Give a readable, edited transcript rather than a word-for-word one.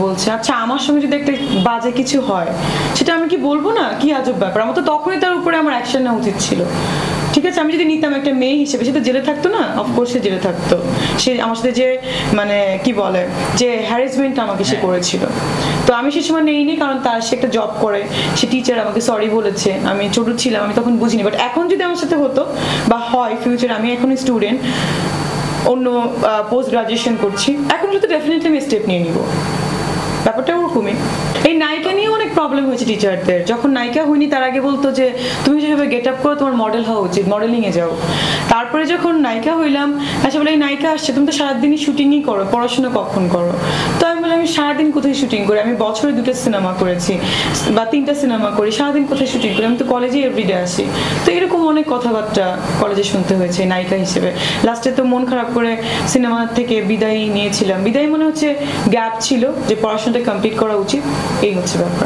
বলছে আচ্ছা আমার সঙ্গে যদি একটা বাজে কিছু হয় সেটা আমি কি বলবো না, কি আজব ব্যাপার, আমার তো তখনই তার উপরে আমার অ্যাকশন নেওয়া উচিত ছিল। ঠিক আছে, আমি যদি নিতাম একটা মেয়ে হিসেবে, সে তো জেলে থাকতো না, অফকোর্স সে জেলে থাকতো। সে আমার সাথে যে মানে কি বলে যে হ্যারাসমেন্ট আমাকে সে করেছিল, তো আমি সে সময় নেইনি, কারণ তার সে একটা জব করে, সে টিচার, আমাকে সরি বলেছে, আমি ছোট ছিলাম, আমি তখন বুঝিনি। বাট এখন যদি আমার সাথে হতো বা হয় ফিউচার, আমি এখন স্টুডেন্ট, অন্য পোস্ট গ্রাজুয়েশন করছি, এখন যদি ডেফিনেটলি আমি স্টেপ নিয়ে নিব। ব্যাপারটা ওরকমই। এই নায়িকা নিয়ে অনেক প্রবলেম হয়েছে টিচারদের। যখন নায়িকা হয়নি তার আগে বলতো যে তুমি যেভাবে গেট আপ করো তোমার মডেল হওয়া উচিত, মডেলিং এ যাও। তারপরে যখন নায়িকা হইলাম, আচ্ছা বলে এই নায়িকা আসছে, তুমি তো সারাদিনই শুটিংই করো, পড়াশোনা কখন করো? তো আমি বললাম আমি সারাদিন কোথায় শুটিং করি, আমি বছরে 2টা সিনেমা করেছি বা 3টা সিনেমা করি, সারাদিন কোথায় শুটিং করি, আমি তো কলেজে এভরিডে আসি। তো এরকম অনেক কথাবার্তা কলেজে শুনতে হয়েছে নায়িকা হিসেবে। লাস্টে তো মন খারাপ করে সিনেমা থেকে বিদায় নিয়েছিলাম। বিদায় মনে হচ্ছে গ্যাপ ছিল, যে পড়াশোনাটা কমপ্লিট করা উচিত, এই হচ্ছে ব্যাপার।